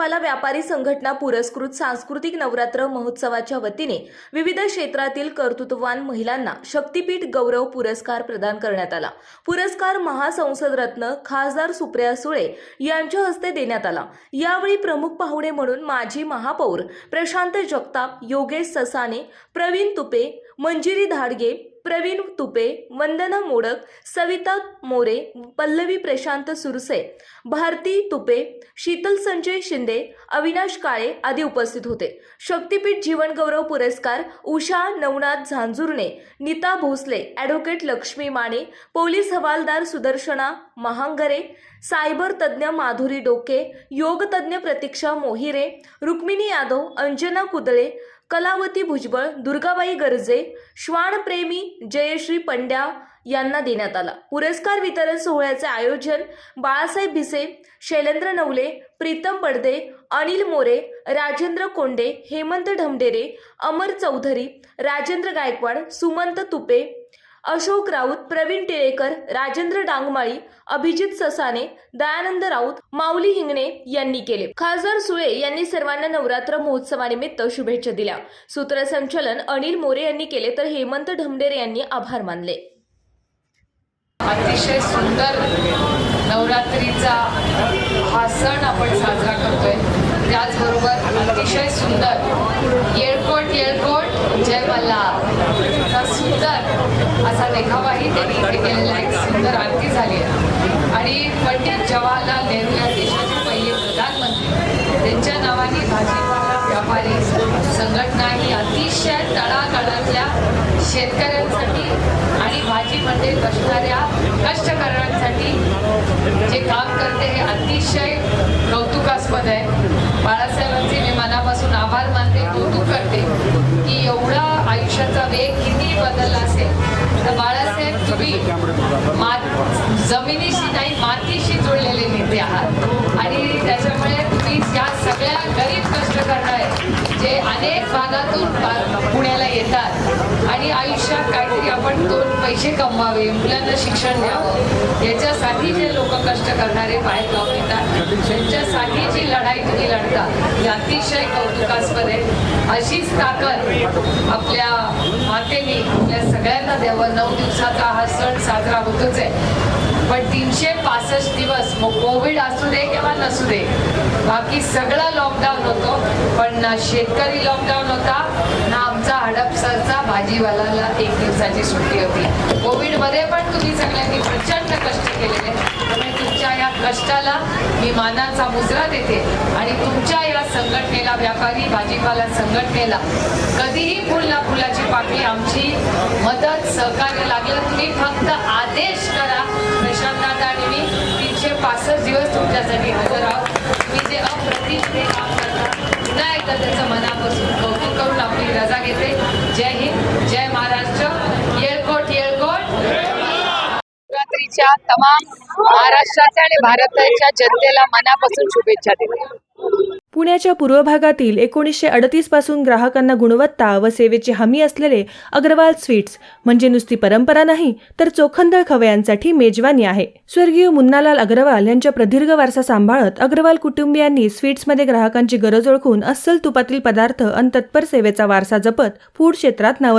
भाजीपाला व्यापारी संघटना पुरस्कृत सांस्कृतिक नवरात्र महोत्सवाच्या वतीने विविध क्षेत्रातील कर्तृत्ववान महिलांना शक्तीपीठ गौरव पुरस्कार प्रदान करण्यात आला। पुरस्कार महासंसद रत्न खासदार सुप्रिया सुळे यांच्या हस्ते देण्यात आला। यावेळी प्रमुख पाहुणे म्हणून माजी महापौर प्रशांत जगताप, योगेश ससाने, प्रवीण तुपे, मंजिरी धाडगे, प्रवीण तुपे, वंदना मोडक, सविता मोरे, पल्लवी प्रशांत सुरसे, भारती तुपे, शीतल संजय शिंदे, अविनाश काळे आदी उपस्थित होते। शक्तीपीठ जीवन गौरव पुरस्कार उषा नवनाथ झांजुर्णे, नीता भोसले, ॲडव्होकेट लक्ष्मी माने, पोलीस हवालदार सुदर्शना महांगरे, सायबर तज्ञ माधुरी डोके, योग तज्ञ प्रतीक्षा मोहिरे, रुक्मिणी यादव, अंजना कुदळे, कलावती भुजबळ, दुर्गाबाई गर्जे, श्वानप्रेमी जयश्री पंड्या यांना देण्यात आला। पुरस्कार वितरण सोहळ्याचे आयोजन बाळासाहेब भिसे, शैलेंद्र नवले, प्रीतम पडदे, अनिल मोरे, राजेंद्र कोंडे, हेमंत ढमडेरे, अमर चौधरी, राजेंद्र गायकवाड, सुमंत तुपे, अशोक राऊत, प्रवीण टिळेकर, राजेंद्र डांगमाळी, अभिजित ससाने, दयानंद राऊत, माऊली हिंगणे यांनी केले। खासदार सुळे यांनी सर्वांना नवरात्र महोत्सवानिमित्त शुभेच्छा दिल्या। सूत्रसंचालन अनिल मोरे यांनी केले तर हेमंत ढमडेरे यांनी आभार मानले। अतिशय सुंदर नवरात्रीचा हा सण आपण साजरा करतोय। त्याचबरोबर अतिशय सुंदर येळकोट येळकोट जय मल्हार सुंदर असा देखावाही त्यांनी इथे केलेला आहे। सुंदर आरती झाली आहे आणि पंडित जवाहरलाल नेहरू या देशाचे पहिले प्रधानमंत्री त्यांच्या नावाने भाजीपाला व्यापारी संघटना ही अतिशय तळागाळातल्या शेतकऱ्यांसाठी आणि भाजीमध्ये कष्टकऱ्यांसाठी जे काम करते हे अतिशय कौतुकास्पद आहे। बाळासाहेबांचे मी मनापासून आभार मानते, कौतुक करते की एवढा आयुष्याचा वेग किती बदलला असेल तर बाळासाहेब तुम्ही जमिनीशी नाही मातीशी जोडलेले नेते आहात आणि त्याच्यामुळे तुम्ही त्या सगळ्या गरीब कष्ट करणारे जे अनेक भागातून पुण्याला येतात आणि आयुष्यात काहीतरी आपण दोन पैसे कमवावे, मुलांना शिक्षण द्यावं याच्यासाठी जे लोक कष्ट करणारे बाहेर गाव येतात त्यांच्यासाठी जी लढाई तुम्ही लढता ही अतिशय कौतुकास्पद आहे। अशीच ताकद आपल्या मातेने आपल्या सगळ्यांना द्यावं। 9 दिवसाचा हा सण साजरा होतोच आहे पण 365 दिवस मग कोविड असू दे किंवा नसू दे बाकी सगळा लॉकडाऊन होतो पण ना शेतकरी लॉकडाऊन होता ना आमचा हडपसरचा भाजीवाल्याला 1 दिवसाची सुट्टी होती। कोविडमध्ये पण तुम्ही सगळ्यांनी प्रचंड कष्ट केलेले त्यामुळे तुमच्या या कष्टाला मी मानाचा मुजरा देते आणि तुमच्या या संघटनेला व्यापारी भाजीपाला संघटनेला कधीही फुल ना फुलाची पाकळी आमची मदत सहकार्य लागलं तुम्ही फक्त आदेश करा। प्रशांत दादा आणि मी 365 दिवस तुमच्यासाठी हजर आहोत। तुम्ही जे अप्रतिम काम करता पुन्हा एकदा त्याचं मनापासून कौतुक करून आपली रजा घेते। जय हिंद, जय महाराष्ट्र, येळकोट येळकोट। नवरात्रीच्या तमाम महाराष्ट्राच्या आणि भारताच्या जनतेला मनापासून शुभेच्छा देते। पुण्याच्या पूर्व भागातील 1938 पासून ग्राहकांना गुणवत्ता व सेवेची हमी असलेले अग्रवाल स्वीट्स म्हणजे नुसती परंपरा नाही तर चोखंदळ खवयांसाठी मेजवानी आहे। स्वर्गीय मुन्नालाल अग्रवाल यांच्या प्रदीर्घ वारसा सांभाळत अग्रवाल कुटुंबियांनी स्वीट्समध्ये ग्राहकांची गरज ओळखून अस्सल तुपातील पदार्थ आणि तत्पर सेवेचा वारसा जपत फूड क्षेत्रात नाव